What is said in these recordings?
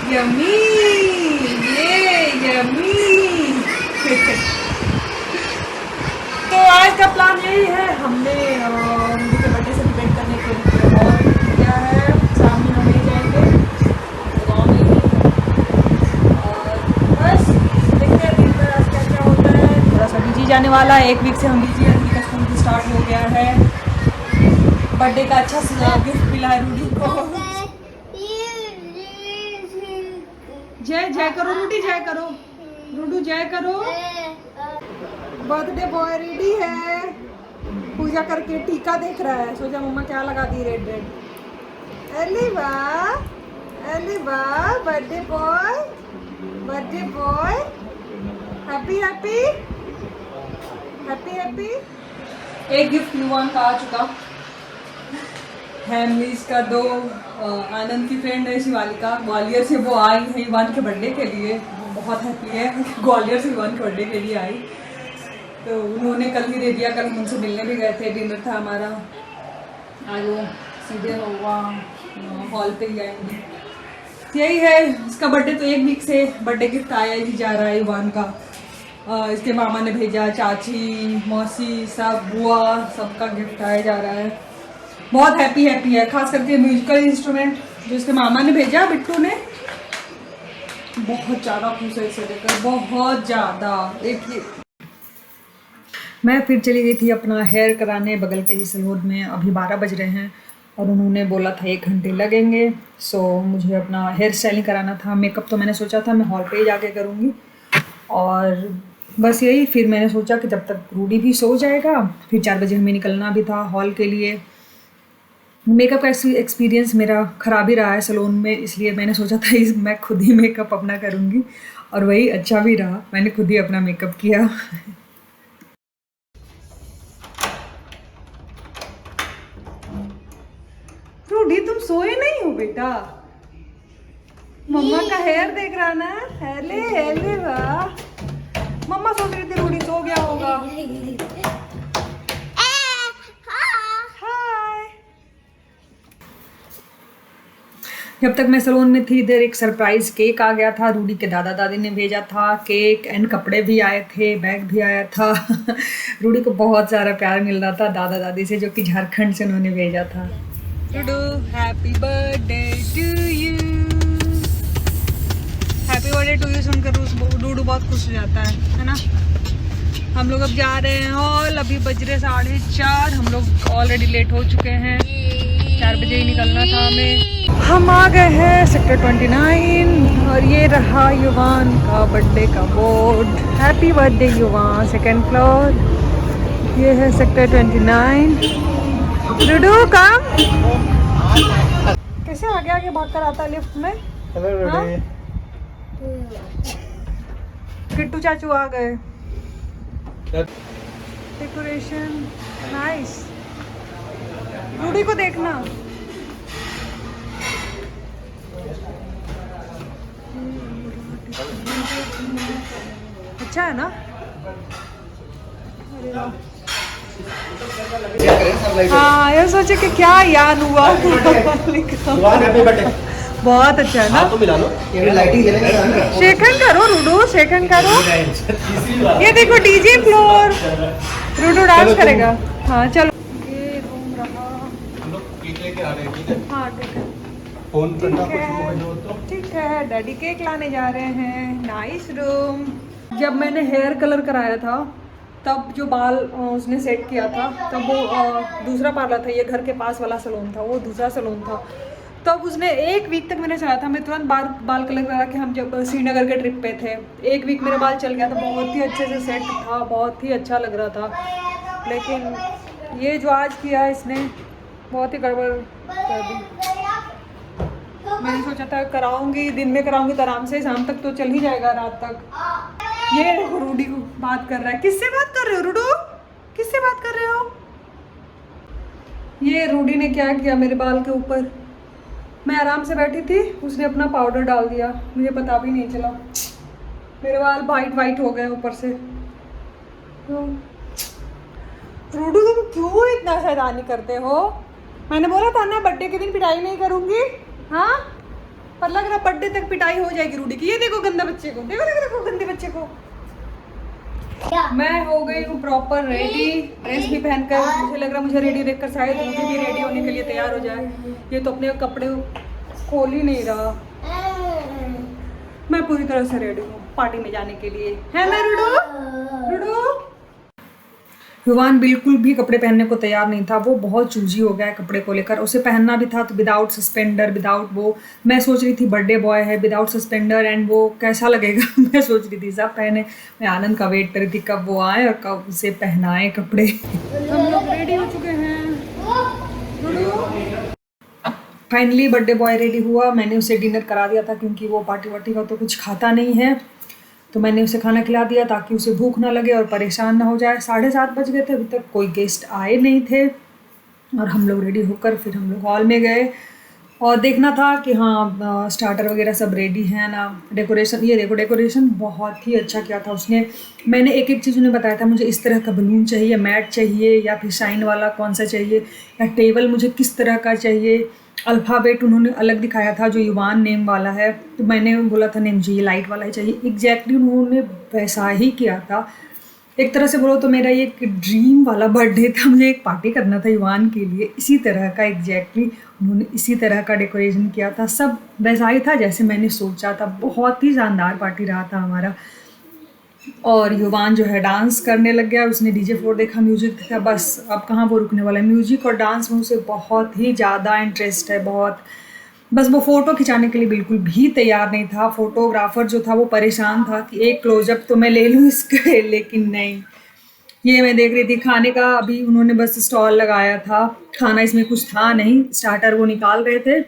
Yummy, ये yummy. तो आज का प्लान यही है, हमने रूडी के बर्थडे सेलिब्रेट करने के लिए और किया है। शाम में हम ले जाएंगे गाँव में ही, और बस देखते हैं दिन भर आज क्या क्या होता है। थोड़ा सा बिजी जाने वाला है, 1 वीक से हम बिजी हैं, का स्कूल भी स्टार्ट हो गया है। बर्थडे का अच्छा गिफ्ट मिला है रूडी को। जय जय करो रूडी, जय करो रूडू, जय करो। बर्थडे बॉय रेडी है, पूजा करके टीका देख रहा है। सोचा मम्मा क्या लगा दी, रेड रेड। अरे वाह, अरे वाह, birthday boy, birthday boy, happy happy happy happy. एक गिफ्ट युवान का आ चुका है, मीज का 2 आनंद की फ्रेंड है शिवालिका, ग्वालियर से वो आई है युवान के बर्थडे के लिए। वो बहुत हैप्पी है, ग्वालियर से युवान के बर्थडे के लिए आई, तो उन्होंने कल ही दे दिया। कल हम उनसे मिलने भी गए थे, डिनर था हमारा। आज वो सीधे हुआ हॉल पे ही आएंगे। यही है, इसका बर्थडे तो 1 वीक से बर्थडे गिफ्ट आया ही जा रहा है युवान का। इसके मामा ने भेजा, चाची मौसी सब बुआ सबका गिफ्ट आया जा रहा है। बहुत हैप्पी है, खास करके म्यूजिकल इंस्ट्रूमेंट जो इसके मामा ने भेजा, बिट्टू ने, बहुत ज़्यादा खुश है इसे देखकर, बहुत ज़्यादा। देखिए मैं फिर चली गई थी अपना हेयर कराने बगल के ही सैलून में। अभी 12 बज रहे हैं और उन्होंने बोला था 1 घंटे लगेंगे। सो मुझे अपना हेयर स्टाइलिंग कराना था। मेकअप तो मैंने सोचा था मैं हॉल पे ही जाके करूँगी, और बस यही। फिर मैंने सोचा कि जब तक रूडी भी सो जाएगा, फिर 4 बजे हमें निकलना भी था हॉल के लिए। मेकअप का एक्सपीरियंस मेरा ख़राब ही रहा है सैलून में, इसलिए मैंने सोचा था मैं खुद ही मेकअप अपना करूँगी, और वही अच्छा भी रहा, मैंने खुद ही अपना मेकअप किया। रूडी तुम सोए नहीं हो बेटा? मम्मा का हेयर देख रहा ना? हेले हेले वाह। मम्मा सोच रही थी रूडी सो गया होगा। जब तक मैं सैलून में थी, इधर एक सरप्राइज केक आ गया था, रूडी के दादा दादी ने भेजा था। केक एंड कपड़े भी आए थे, बैग भी आया था। रूडी को बहुत सारा प्यार मिल रहा था दादा दादी से, जो कि झारखंड से उन्होंने भेजा था। रूडू happy birthday to you, happy birthday to you सुनकर रूडू बहुत खुश हो जाता है ना। हम लोग अब जा रहे हैं हॉल, अभी बज रहे 4:30। हम लोग ऑलरेडी लेट हो चुके हैं, 4 बजे ही निकलना था हमें। हम आ गए हैं सेक्टर 29, और ये रहा युवान का बर्थडे का बोर्ड। हैप्पी बर्थडे युवान, 2nd फ्लोर। ये है सेक्टर 29। रूडू कम, कैसे आगे आगे भाग कर आता है लिफ्ट में। हाँ? किट्टू चाचू आ गए। Decoration nice. रूडी को देखना, अच्छा है ना। हाँ यार, सोचे कि क्या याद हुआ। बहुत अच्छा है ना। तो मिला लो, शेखन करो रूडू, शेखन करो। ये देखो डीजे फ्लोर, रूडू डांस करेगा। हाँ चलो, ये घूम रहा। हाँ ठीक है, फोन करना ठीक है। डैडी केक लाने जा रहे हैं। Nice room. जब मैंने हेयर कलर कराया था, तब जो बाल उसने सेट किया था, तब वो दूसरा पार्लर था, ये घर के पास वाला सैलून था, वो दूसरा सैलून था। तब उसने 1 वीक तक मैंने चलाया था। मैं तुरंत बाल कलर करा के, हम जब श्रीनगर के ट्रिप पे थे, 1 वीक मेरा बाल चल गया था, बहुत ही अच्छे से सेट था, बहुत ही अच्छा लग रहा था। लेकिन ये जो आज किया इसने, बहुत ही गड़बड़ कर दी। मैंने सोचा था कराऊंगी, दिन में कराऊंगी तो आराम से, शाम तक तो चल ही जाएगा, रात तक। ये देखो रूडी को बात कर रहा है। किससे बात कर रहे हो रूडू? किससे बात कर रहे हो? ये रूडी ने क्या किया मेरे बाल के ऊपर। मैं आराम से बैठी थी, उसने अपना पाउडर डाल दिया, मुझे पता भी नहीं चला। मेरे बाल वाइट हो गए ऊपर से। रूडू तुम क्यों इतना शैतानी करते हो? मैंने बोला था ना बर्थडे के दिन पिटाई नहीं करूंगी। हाँ पर लग रहा बर्थडे तक पिटाई हो जाएगी रूडी की। ये देखो गंदा बच्चे को, देखो गंदे बच्चे को। मैं हो गई हूँ प्रॉपर रेडी, ड्रेस भी पहनकर। मुझे लग रहा मुझे रेडी देखकर शायद रूडी भी रेडी होने के लिए तैयार हो जाए। ये तो अपने कपड़े खोल ही नहीं रहा। मैं पूरी तरह से रेडी हूँ पार्टी में जाने के लिए, है ना रूडू? युवान बिल्कुल भी कपड़े पहनने को तैयार नहीं था। वो बहुत चूजी हो गया है कपड़े को लेकर। उसे पहनना भी था तो विदाउट सस्पेंडर, विदाउट वो। मैं सोच रही थी बर्थडे बॉय है विदाउट सस्पेंडर एंड वो कैसा लगेगा। मैं सोच रही थी सब पहने। मैं आनंद का वेट कर रही थी कब वो आए और कब उसे पहनाए कपड़े। हम लोग रेडी हो चुके हैं। फाइनली बर्थडे बॉय रेडी हुआ। मैंने उसे डिनर करा दिया था क्योंकि वो पार्टी वार्टी का तो कुछ खाता नहीं है, तो मैंने उसे खाना खिला दिया ताकि उसे भूख ना लगे और परेशान ना हो जाए। 7:30 बज गए थे, अभी तक कोई गेस्ट आए नहीं थे और हम लोग रेडी होकर फिर हम लोग हॉल में गए और देखना था कि हाँ स्टार्टर वगैरह सब रेडी है ना। डेकोरेशन, ये देखो डेकोरेशन बहुत ही अच्छा किया था उसने। मैंने एक एक चीज़ उन्हें बताया था, मुझे इस तरह का बलून चाहिए, मैट चाहिए या फिर शाइन वाला कौन सा चाहिए, या टेबल मुझे किस तरह का चाहिए। अल्फ़ाबेट उन्होंने अलग दिखाया था जो युवान नेम वाला है, तो मैंने बोला था नहीं मुझे ये लाइट वाला ही चाहिए। एग्जैक्टली उन्होंने वैसा ही किया था। एक तरह से बोलो तो मेरा ये एक ड्रीम वाला बर्थडे था। मुझे एक पार्टी करना था युवान के लिए, इसी तरह का एग्जैक्टली उन्होंने इसी तरह का डेकोरेशन किया था। सब वैसा ही था जैसे मैंने सोचा था। बहुत ही शानदार पार्टी रहा था हमारा। और युवान जो है डांस करने लग गया। उसने डीजे फ्लोर देखा, म्यूजिक देखा, बस अब कहाँ वो रुकने वाला है। म्यूजिक और डांस में उसे बहुत ही ज़्यादा इंटरेस्ट है, बहुत। बस वो फ़ोटो खिंचाने के लिए बिल्कुल भी तैयार नहीं था। फोटोग्राफर जो था वो परेशान था कि एक क्लोजअप तो मैं ले लूँ इसके, लेकिन नहीं। ये मैं देख रही थी खाने का, अभी उन्होंने बस स्टॉल लगाया था। खाना इसमें कुछ था नहीं, स्टार्टर वो निकाल रहे थे।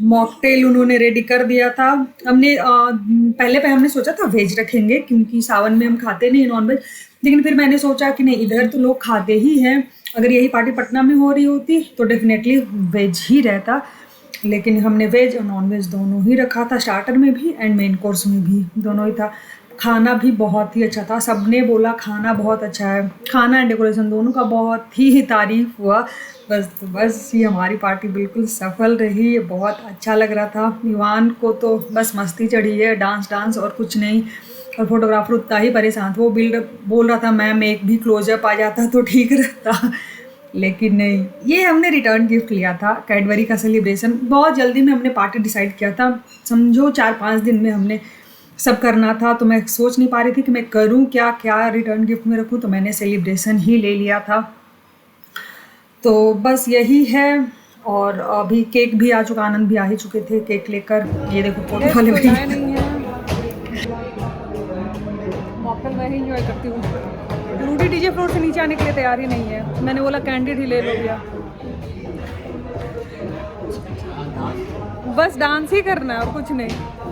मॉकटेल उन्होंने रेडी कर दिया था। हमने पहले पे हमने सोचा था वेज रखेंगे क्योंकि सावन में हम खाते नहीं नॉन वेज, लेकिन फिर मैंने सोचा कि नहीं इधर तो लोग खाते ही हैं, अगर यही पार्टी पटना में हो रही होती तो डेफिनेटली वेज ही रहता। लेकिन हमने वेज और नॉन वेज दोनों ही रखा था, स्टार्टर में भी एंड मेन कोर्स में भी, दोनों ही था। खाना भी बहुत ही अच्छा था, सबने बोला खाना बहुत अच्छा है। खाना एंड डेकोरेशन दोनों का बहुत ही तारीफ हुआ। बस ये हमारी पार्टी बिल्कुल सफल रही। बहुत अच्छा लग रहा था। युवान को तो बस मस्ती चढ़ी है, डांस और कुछ नहीं। और फोटोग्राफर उतना ही परेशान था। वो बोल रहा था मैम एक भी क्लोजअप आ जाता तो ठीक रहता, लेकिन नहीं। ये हमने रिटर्न गिफ्ट लिया था, कैडबरी का सेलिब्रेशन। बहुत जल्दी में हमने पार्टी डिसाइड किया था, समझो 4-5 दिन में हमने सब करना था। तो मैं सोच नहीं पा रही थी कि मैं करूं क्या रिटर्न गिफ्ट में रखूं, तो मैंने सेलिब्रेशन ही ले लिया था। तो बस यही है। और अभी केक भी आ चुका, आनंद भी आ ही चुके थे केक लेकर। ये देखो फोटो वाले भी नहीं है। मॉकटेल मैं ही एंजॉय करती हूँ। रूडी डीजे फ्लोर से नीचे आने के लिए तैयार ही नहीं है। मैंने बोला कैंडिड ही ले लो भैया, बस डांस ही करना है और कुछ नहीं।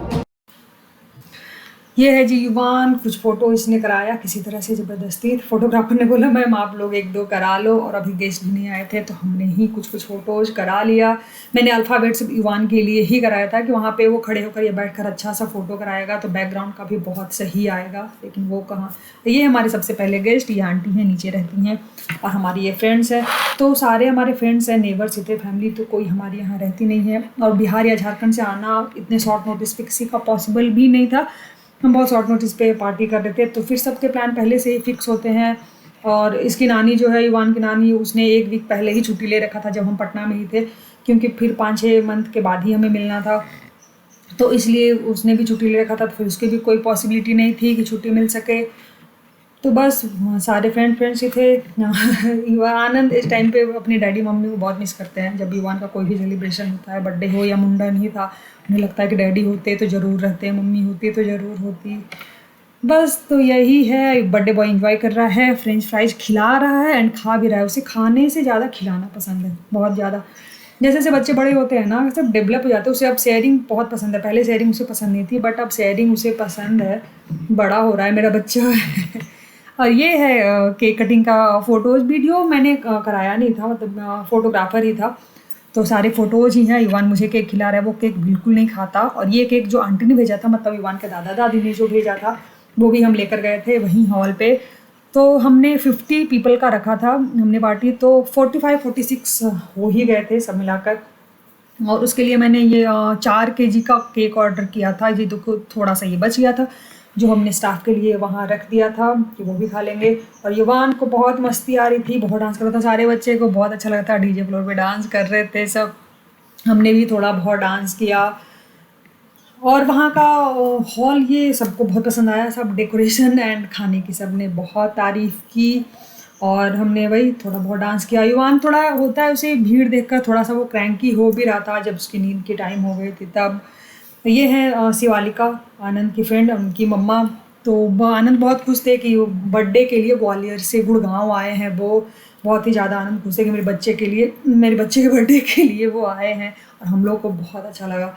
ये है जी युवान, कुछ फ़ोटो इसने कराया किसी तरह से ज़बरदस्ती। फोटोग्राफर ने बोला मैम आप लोग 1-2 करा लो, और अभी गेस्ट भी नहीं आए थे तो हमने ही कुछ फ़ोटोज़ करा लिया। मैंने अल्फ़ाबेट सिर्फ युवान के लिए ही कराया था कि वहाँ पे वो खड़े होकर या बैठकर अच्छा सा फ़ोटो कराएगा तो बैकग्राउंड का भी बहुत सही आएगा, लेकिन वो कहाँ। तो ये हमारे सबसे पहले गेस्ट, ये आंटी हैं नीचे रहती हैं, और हमारी ये फ्रेंड्स हैं। तो सारे हमारे फ्रेंड्स हैं, नेबर्स थे, फैमिली तो कोई हमारे यहाँ रहती नहीं है। और बिहार या झारखंड से आना इतने शॉर्ट नोटिस पे किसी का पॉसिबल भी नहीं था। हम बहुत शॉर्ट नोटिस पे पार्टी कर रहे थे, तो फिर सबके प्लान पहले से ही फिक्स होते हैं। और इसकी नानी जो है, युवान की नानी, उसने 1 वीक पहले ही छुट्टी ले रखा था जब हम पटना में ही थे, क्योंकि फिर 5-6 मंथ के बाद ही हमें मिलना था, तो इसलिए उसने भी छुट्टी ले रखा था। तो फिर उसकी भी कोई पॉसिबिलिटी नहीं थी कि छुट्टी मिल सके। तो बस सारे फ्रेंड्स ही थे। आनंद इस टाइम पे अपनी डैडी मम्मी को बहुत मिस करते हैं। जब युवान का कोई भी सेलिब्रेशन होता है, बर्थडे हो या मुंडन ही था, उन्हें लगता है कि डैडी होते तो ज़रूर रहते, मम्मी होती तो ज़रूर होती। बस तो यही है, बर्थडे बॉय एंजॉय कर रहा है, फ्रेंच फ्राइज खिला रहा है एंड खा भी रहा है। उसे खाने से ज़्यादा खिलाना पसंद है, बहुत ज़्यादा। जैसे जैसे बच्चे बड़े होते हैं ना, सब डेवलप हो जाते हैं। उसे अब शेयरिंग बहुत पसंद है। पहले शेयरिंग उसे पसंद नहीं थी, बट अब शेयरिंग उसे पसंद है। बड़ा हो रहा है मेरा बच्चा। और ये है केक कटिंग का फ़ोटोज़ वीडियो। मैंने कराया नहीं था, मतलब फोटोग्राफर ही था, तो सारे फ़ोटोज़ ही हैं। युवान मुझे केक खिला रहा है, वो केक बिल्कुल नहीं खाता। और ये केक जो आंटी ने भेजा था, मतलब युवान के दादा दादी ने जो भेजा था, वो भी हम लेकर गए थे वहीं हॉल पे। तो हमने 50 पीपल का रखा था हमने पार्टी, तो 45-46 हो ही गए थे सब मिलाकर। और उसके लिए मैंने ये 4 kg का केक ऑर्डर किया था। ये तो थोड़ा सा ये बच गया था जो हमने स्टाफ के लिए वहाँ रख दिया था कि वो भी खा लेंगे। और युवान को बहुत मस्ती आ रही थी, बहुत डांस कर रहा था, सारे बच्चे को बहुत अच्छा लगा था, डीजे फ्लोर पे डांस कर रहे थे सब। हमने भी थोड़ा बहुत डांस किया। और वहाँ का हॉल ये सबको बहुत पसंद आया, सब डेकोरेशन एंड खाने की सब ने बहुत तारीफ़ की। और हमने वही थोड़ा बहुत डांस किया। युवान थोड़ा होता है, उसे भीड़ देखकर थोड़ा सा वो क्रैंकी हो भी रहा था जब उसकी नींद की टाइम हो गई थी तब। ये है शिवालिका, आनंद की फ्रेंड, उनकी मम्मा। तो आनंद बहुत खुश थे कि बर्थडे के लिए ग्वालियर से गुड़गांव आए हैं। वो बहुत ही ज़्यादा आनंद खुश थे कि मेरे बच्चे के बर्थडे के लिए वो आए हैं। और हम लोग को बहुत अच्छा लगा।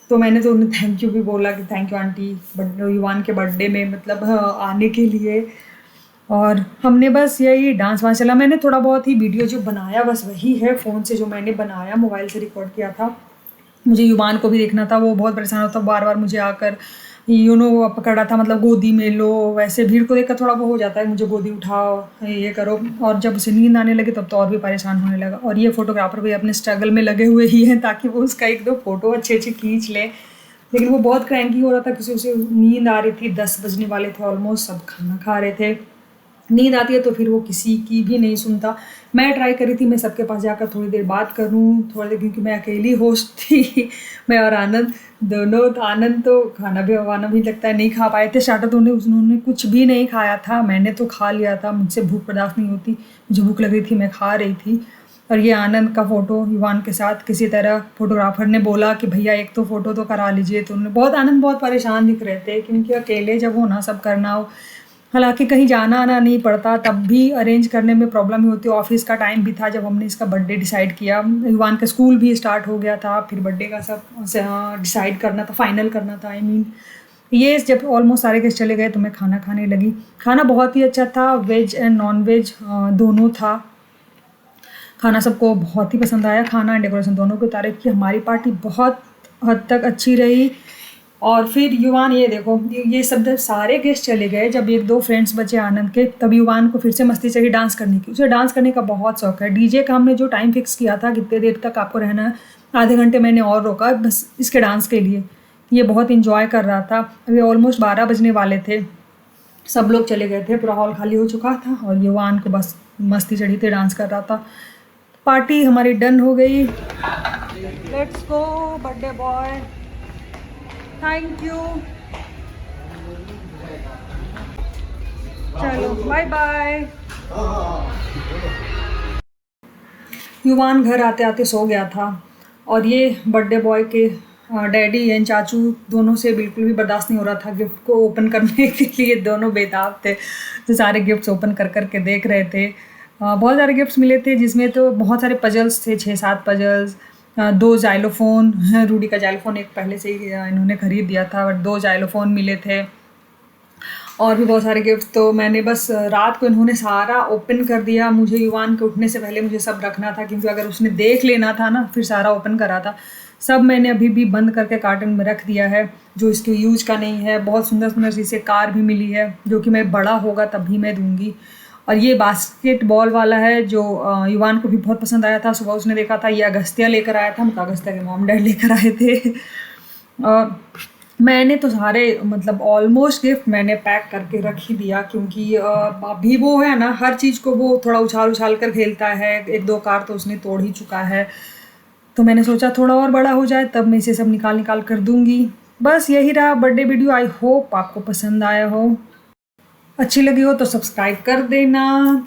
तो मैंने तो उन्हें थैंक यू भी बोला कि थैंक यू आंटी युवान के बर्थडे में मतलब आने के लिए। और हमने बस यही डांस वांस चला। मैंने थोड़ा बहुत ही वीडियो जो बनाया बस वही है फ़ोन से, जो मैंने बनाया मोबाइल से रिकॉर्ड किया था। मुझे युवान को भी देखना था, वो बहुत परेशान होता, बार बार मुझे आकर पकड़ रहा था, मतलब गोदी में लो। वैसे भीड़ को देखकर थोड़ा वो हो जाता है, मुझे गोदी उठाओ, ये करो। और जब उसे नींद आने लगी तब तो और भी परेशान होने लगा। और ये फोटोग्राफर भी अपने स्ट्रगल में लगे हुए ही हैं ताकि वो उसका 1-2 फ़ोटो अच्छे अच्छे खींच ले। लेकिन वो बहुत क्रैंकी हो रहा था, किसी उसे नींद आ रही थी, 10 बजने वाले थे ऑलमोस्ट, सब खाना खा रहे थे। नींद आती है तो फिर वो किसी की भी नहीं सुनता। मैं ट्राई करी थी मैं सबके पास जाकर थोड़ी देर बात करूं, थोड़ी देर, क्योंकि मैं अकेली होस्ट थी मैं और आनंद दोनों। तो आनंद तो खाना भी लगता है नहीं खा पाए थे स्टार्टर, तो उन्होंने कुछ भी नहीं खाया था। मैंने तो खा लिया था, मुझसे भूख बर्दाश्त नहीं होती, मुझे भूख लग रही थी, मैं खा रही थी। और ये आनंद का फ़ोटो युवान के साथ किसी तरह फोटोग्राफर ने बोला कि भैया एक तो फ़ोटो तो करा लीजिए। तो उन्होंने आनंद बहुत परेशान दिख रहे थे क्योंकि अकेले जब हो ना सब करना हो, हालांकि कहीं जाना आना नहीं पड़ता तब भी अरेंज करने में प्रॉब्लम ही होती है। ऑफिस का टाइम भी था जब हमने इसका बर्थडे डिसाइड किया, युवान का स्कूल भी स्टार्ट हो गया था, फिर बर्थडे का सब डिसाइड करना था, फाइनल करना था। ये जब ऑलमोस्ट सारे गेस्ट चले गए तो मैं खाना खाने लगी। खाना बहुत ही अच्छा था, वेज एंड नॉन वेज दोनों था। खाना सबको बहुत ही पसंद आया, खाना एंड डेकोरेशन दोनों की तारीफ़ की। हमारी पार्टी बहुत हद तक अच्छी रही। और फिर युवान, ये देखो, ये सब जब सारे गेस्ट चले गए, जब 1-2 फ्रेंड्स बचे आनंद के, तब युवान को फिर से मस्ती चढ़ी डांस करने की। उसे डांस करने का बहुत शौक है। डीजे का हमने जो टाइम फिक्स किया था कितने देर तक आपको रहना है, आधे घंटे मैंने और रोका बस इसके डांस के लिए। ये बहुत इंजॉय कर रहा था। अभी ऑलमोस्ट 12 बजने वाले थे, सब लोग चले गए थे, पूरा हॉल खाली हो चुका था और युवान को बस मस्ती चढ़ी थी, डांस कर रहा था। पार्टी हमारी डन हो गई। Let's go birthday boy, thank you, चलो बाय बाय। युवान घर आते आते सो गया था और ये बर्थडे बॉय के डैडी एंड चाचू दोनों से बिल्कुल भी बर्दाश्त नहीं हो रहा था गिफ्ट को ओपन करने के लिए। दोनों बेताब थे, तो सारे गिफ्ट्स ओपन कर कर के देख रहे थे। बहुत सारे गिफ्ट्स मिले थे जिसमें तो बहुत सारे पजल्स थे, 6-7 पजल्स, 2 जाइलोफोन, रूडी का जाइलोफोन एक पहले से ही इन्होंने खरीद दिया था, बट 2 जाइलोफोन मिले थे और भी बहुत सारे गिफ्ट। तो मैंने बस रात को इन्होंने सारा ओपन कर दिया। मुझे युवान के उठने से पहले मुझे सब रखना था, क्योंकि अगर उसने देख लेना था ना फिर सारा ओपन करा था। सब मैंने अभी भी बंद करके कार्टन में रख दिया है, जो इसके यूज का नहीं है। बहुत सुंदर सुंदर सी इसे कार भी मिली है, जो कि मैं बड़ा होगा तभी मैं दूंगी। और ये बास्केटबॉल वाला है जो युवान को भी बहुत पसंद आया था। सुबह उसने देखा था, ये अगस्त्या लेकर आया था, मतलब अगस्त्या के मॉम डैड लेकर आए थे। और मैंने तो सारे मतलब ऑलमोस्ट गिफ्ट मैंने पैक करके रख ही दिया, क्योंकि अभी वो है ना हर चीज़ को वो थोड़ा उछाल उछाल कर खेलता है। 1-2 कार तो उसने तोड़ ही चुका है, तो मैंने सोचा थोड़ा और बड़ा हो जाए तब मैं इसे सब निकाल कर दूंगी। बस यही रहा बर्थडे वीडियो। आई होप आपको पसंद आया हो, अच्छी लगी हो तो सब्सक्राइब कर देना।